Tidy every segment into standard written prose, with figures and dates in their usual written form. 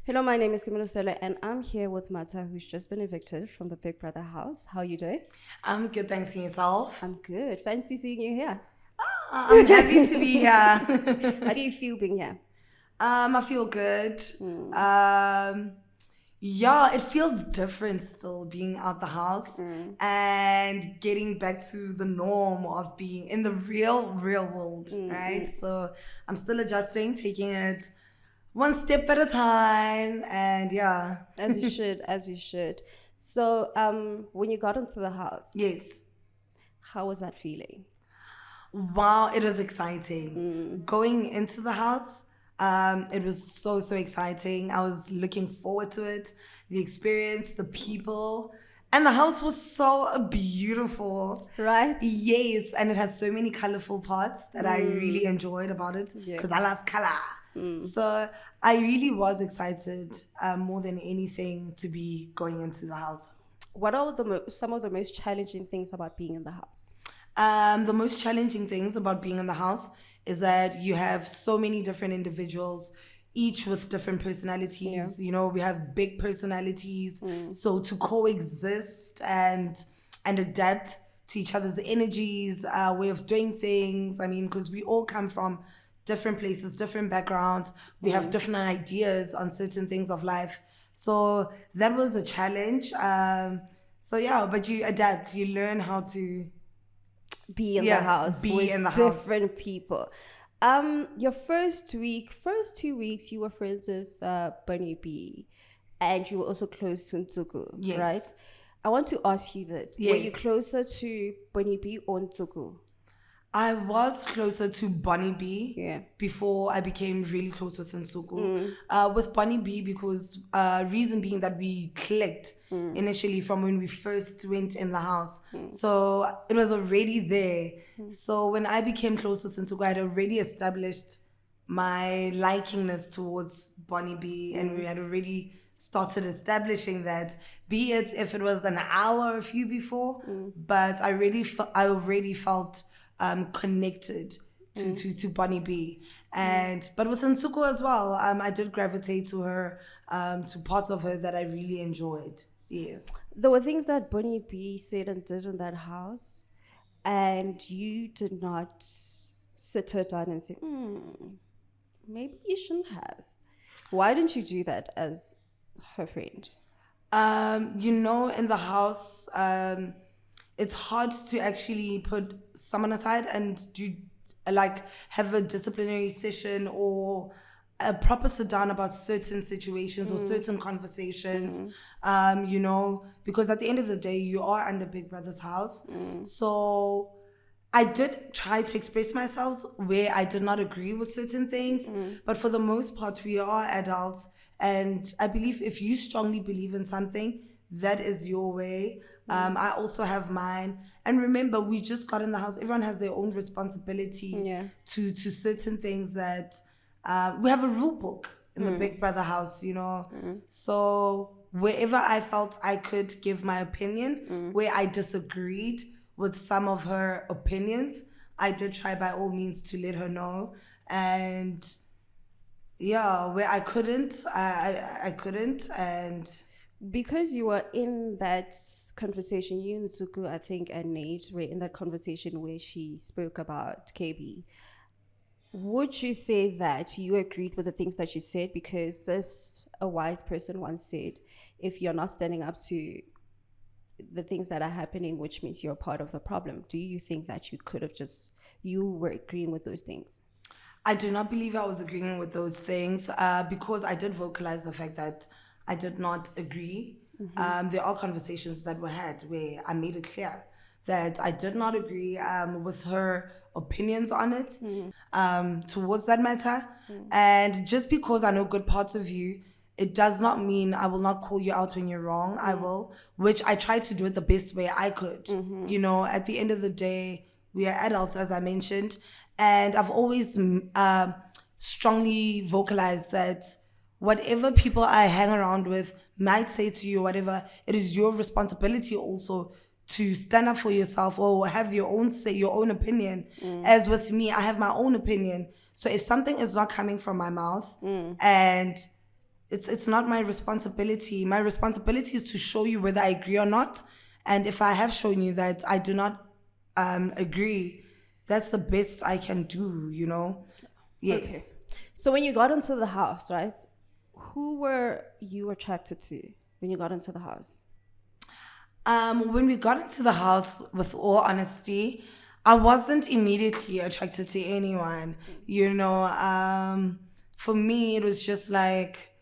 Hello, my name is Camila Sola, and I'm here with Mata, who's just been evicted from the Big Brother house. How you doing? I'm good, thanks to yourself. I'm good. Fancy seeing you here. I'm happy to be here. How do you feel being here? I feel good. Yeah, it feels different still being out the house and getting back to the norm of being in the real world, right? So I'm still adjusting, taking it one step at a time, and yeah. As you should, as you should. So, when you got into the house, Yes. how was that feeling? Wow, it was exciting. Going into the house, it was so exciting. I was looking forward to it, the experience, the people, and the house was so beautiful. Right? Yes, and it has so many colorful parts that I really enjoyed about it because I love color. So I really was excited more than anything to be going into the house. What are some of the most challenging things about being in the house? The most challenging things about being in the house is that you have so many different individuals, each with different personalities. You know, we have big personalities. So to coexist and adapt to each other's energies, way of doing things. I mean, because we all come from different places, different backgrounds. We have different ideas on certain things of life. So that was a challenge. So yeah, but you adapt. You learn how to Be in the house with different people. Your first 2 weeks, you were friends with Bunny B, and you were also close to Ntuku, Yes. right? I want to ask you this: Yes. Were you closer to Bunny B or Ntuku? I was closer to Bonnie B before I became really close with Nsuku. With Bonnie B because reason being that we clicked initially from when we first went in the house. So it was already there. So when I became close with Nsuku, I had already established my likingness towards Bonnie B and we had already started establishing that, be it if it was an hour or a few before, but I already felt connected to Bonnie B. But with Nsuku as well, I did gravitate to her, to parts of her that I really enjoyed. Yes. There were things that Bunny B said and did in that house, and you did not sit her down and say, maybe you shouldn't have. Why didn't you do that as her friend? In the house, it's hard to actually put someone aside and have a disciplinary session or a proper sit down about certain situations or certain conversations, because at the end of the day, you are under Big Brother's house. So I did try to express myself where I did not agree with certain things, but for the most part, we are adults. And I believe if you strongly believe in something, that is your way. I also have mine. And remember, we just got in the house. Everyone has their own responsibility to certain things that we have a rule book in the Big Brother house, So wherever I felt I could give my opinion, where I disagreed with some of her opinions, I did try by all means to let her know. And yeah, where I couldn't, I couldn't. And because you were in that conversation, you and Suku, I think, and Nate were in that conversation where she spoke about KB. Would you say that you agreed with the things that she said? Because a wise person once said, if you're not standing up to the things that are happening, which means you're part of the problem. Do you think that you were agreeing with those things? I do not believe I was agreeing with those things because I did vocalize the fact that I did not agree. There are conversations that were had where I made it clear that I did not agree with her opinions on it towards that matter. And just because I know good parts of you, it does not mean I will not call you out when you're wrong. I will, which I tried to do it the best way I could. At the end of the day, we are adults, as I mentioned. And I've always strongly vocalized that whatever people I hang around with might say to you, whatever, it is your responsibility also to stand up for yourself or have your own say, your own opinion. As with me, I have my own opinion. So if something is not coming from my mouth and it's not my responsibility. My responsibility is to show you whether I agree or not. And if I have shown you that I do not agree, that's the best I can do, you know? Yes. Okay. So when you got into the house, right? Who were you attracted to when you got into the house? When we got into the house, with all honesty, I wasn't immediately attracted to anyone. You know, for me, it was just like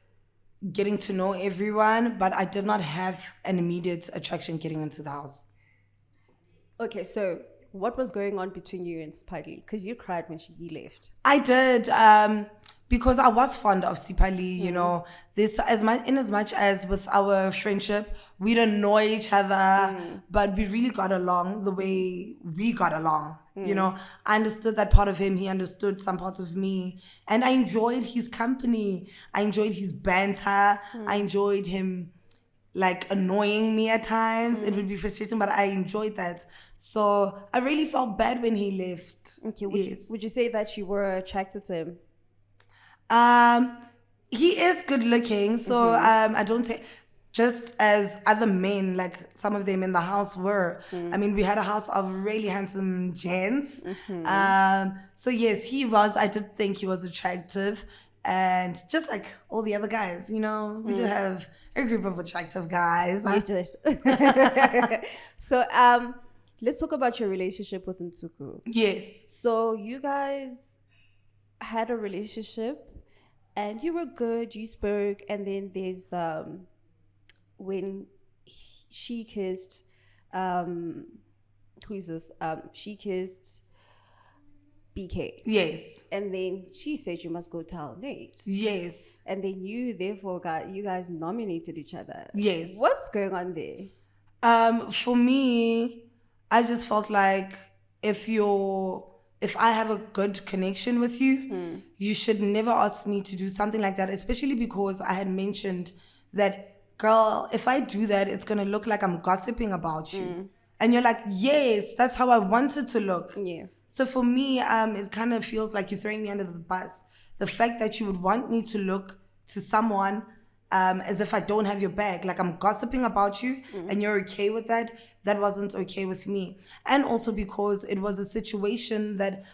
getting to know everyone, but I did not have an immediate attraction getting into the house. Okay, so what was going on between you and Spidey? Because you cried when you left. I did, because I was fond of Sipali, you know. This as much as with our friendship, we don't know each other, but we really got along the way we got along. You know, I understood that part of him, he understood some parts of me, and I enjoyed his company. I enjoyed his banter. I enjoyed him like annoying me at times. It would be frustrating, but I enjoyed that. So I really felt bad when he left. Okay, Yes. would you say that you were attracted to him? He is good looking, so I don't take, just as other men, like some of them in the house were. I mean, we had a house of really handsome gents. So yes, I did think he was attractive. And just like all the other guys, you know, we did have a group of attractive guys. You did. So let's talk about your relationship with Nsuku. Yes. So you guys had a relationship and you were good, you spoke, and then there's the when she kissed who is this? She kissed BK. Yes. And then she said you must go tell Nate. Yes. And then you guys nominated each other. Yes. What's going on there? For me, I just felt like if I have a good connection with you, you should never ask me to do something like that, especially because I had mentioned that, girl, if I do that, it's going to look like I'm gossiping about you. And you're like, yes, that's how I want it to look. Yeah. So for me, it kind of feels like you're throwing me under the bus. The fact that you would want me to look to someone as if I don't have your back, like I'm gossiping about you and you're okay with that, that wasn't okay with me. And also because it was a situation that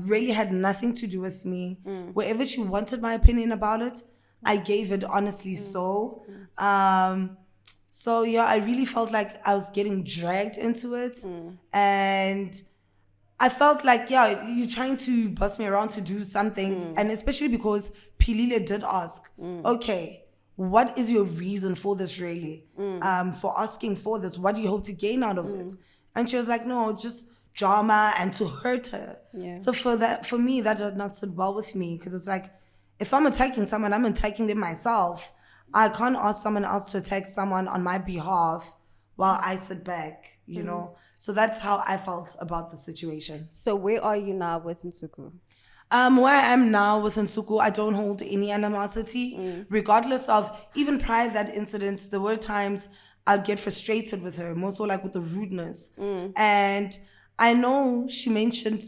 really had nothing to do with me. Wherever she wanted my opinion about it, I gave it honestly so. So yeah, I really felt like I was getting dragged into it. And I felt like, yeah, you're trying to bust me around to do something. And especially because Pilile did ask, okay, what is your reason for this really? For asking for this? What do you hope to gain out of it? And she was like, no, just drama and to hurt her. Yeah. So for me, that did not sit well with me, because it's like, if I'm attacking someone, I'm attacking them myself. I can't ask someone else to attack someone on my behalf while I sit back, you know? So that's how I felt about the situation. So where are you now with Nsuku? Where I am now with Nsuku, I don't hold any animosity, regardless of, even prior to that incident, there were times I'd get frustrated with her, more so like with the rudeness. And I know she mentioned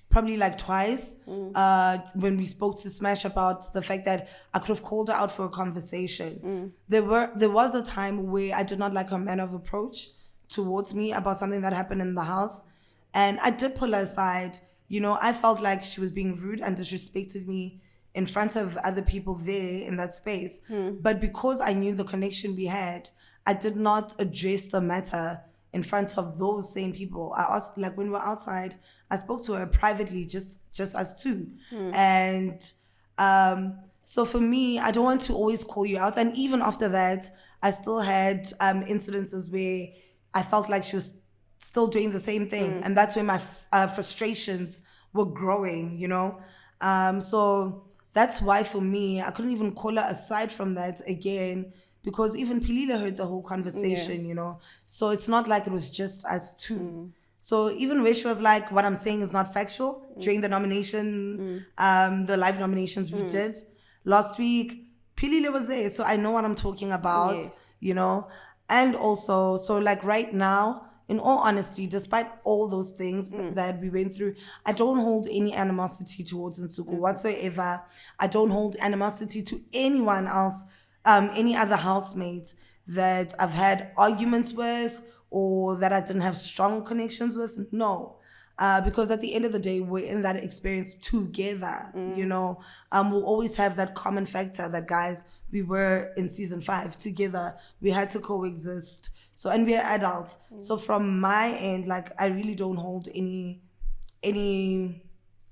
probably like twice when we spoke to Smash about the fact that I could have called her out for a conversation. There was a time where I did not like her manner of approach towards me about something that happened in the house, and I did pull her aside. You know, I felt like she was being rude and disrespected me in front of other people there in that space. But because I knew the connection we had, I did not address the matter in front of those same people. I asked, like when we were outside, I spoke to her privately, just us two. And so for me, I don't want to always call you out. And even after that, I still had incidences where I felt like she was still doing the same thing. And that's where my frustrations were growing, you know? So that's why for me, I couldn't even call her aside from that again, because even Pilila heard the whole conversation, you know? So it's not like it was just us two. So even where she was like, what I'm saying is not factual, during the nomination, the live nominations we did last week, Pilila was there. So I know what I'm talking about, you know? And also, so like right now, in all honesty, despite all those things that we went through, I don't hold any animosity towards Nsuku whatsoever. I don't hold animosity to anyone else, any other housemates that I've had arguments with or that I didn't have strong connections with. No. Because at the end of the day, we're in that experience together, you know. We'll always have that common factor that, guys, we were in season 5 together. We had to coexist. So, and we're adults. So from my end, like, I really don't hold any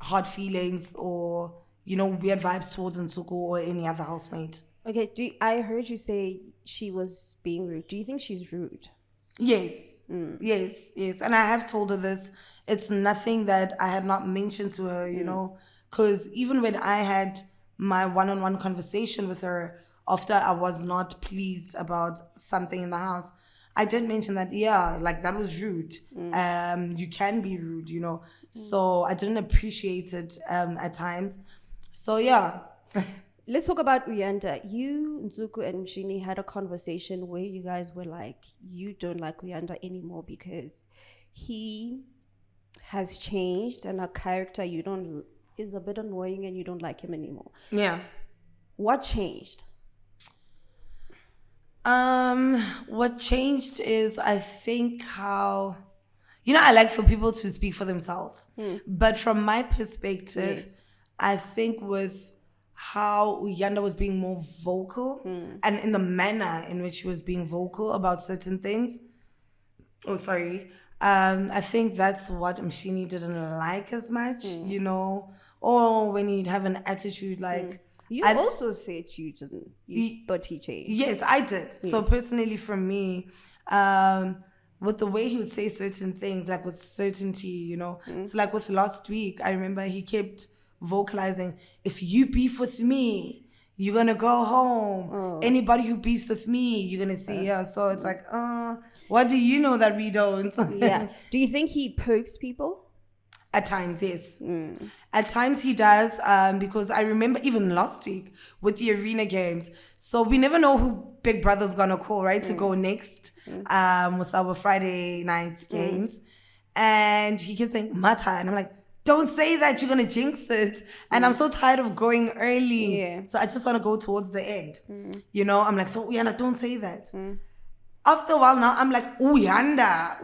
hard feelings or, you know, weird vibes towards Nsuku or any other housemate. Okay, I heard you say she was being rude. Do you think she's rude? Yes, yes. And I have told her this. It's nothing that I had not mentioned to her, you know, because even when I had my one-on-one conversation with her after I was not pleased about something in the house, I did mention that, yeah, like, that was rude. You can be rude, you know. So I didn't appreciate it at times. So, yeah. Let's talk about Uyanda. You, Nzuku, and Mshini had a conversation where you guys were like, you don't like Uyanda anymore because he has changed and a character you don't is a bit annoying and you don't like him anymore. Yeah. What changed? What changed is, I think, how, you know, I like for people to speak for themselves. But from my perspective, Yes. I think with how Uyanda was being more vocal and in the manner in which she was being vocal about certain things. Oh, sorry. I think that's what Mshini didn't like as much, you know, or when he'd have an attitude like. You also said you didn't. You thought he changed. Yes, I did. So personally, for me, with the way he would say certain things, like with certainty, you know, it's like with last week, I remember he kept vocalizing, if you beef with me, you're gonna go home. Anybody who beefs with me, you're gonna see her. So it's like, what do you know that we don't? Yeah. Do you think he pokes people? At times, yes. At times he does, because I remember even last week with the arena games. So we never know who Big Brother's gonna call, right, to go next with our Friday night games. And he kept saying, Mata. And I'm like, don't say that, you're gonna jinx it. And I'm so tired of going early. Yeah. So I just wanna go towards the end. You know, I'm like, so Uyanda, don't say that. After a while now, I'm like, Uyanda.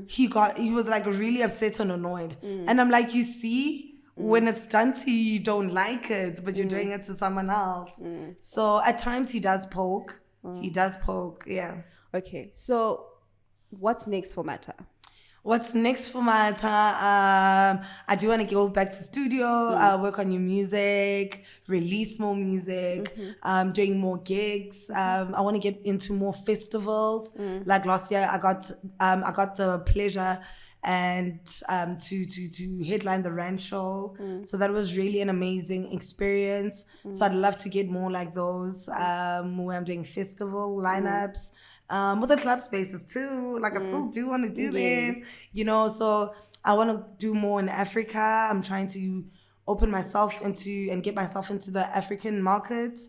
He was like really upset and annoyed. And I'm like, you see, when it's done to you, you don't like it, but you're doing it to someone else. So at times he does poke. He does poke, yeah. Okay, so what's next for Mata? What's next for Mata? I do want to go back to studio, work on new music, release more music, doing more gigs. I want to get into more festivals. Like last year, I got the pleasure and to headline the Rand show. So that was really an amazing experience. So I'd love to get more like those, where I'm doing festival lineups. With the club spaces too, like I still do want to do them, you know, so I want to do more in Africa. I'm trying to open myself into and get myself into the African market,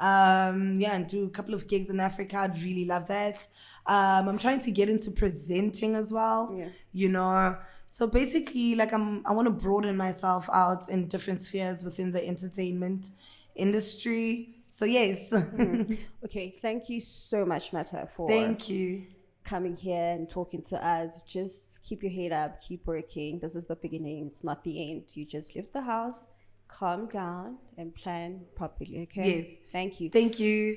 and do a couple of gigs in Africa. I'd really love that. I'm trying to get into presenting as well, you know, so basically like I want to broaden myself out in different spheres within the entertainment industry. So yes. Okay, thank you so much, Mata, for Thank you. coming here and talking to us. Just keep your head up, keep working. This is the beginning, it's not the end. You just leave the house, calm down, and plan properly, okay? Yes. Thank you. Thank you.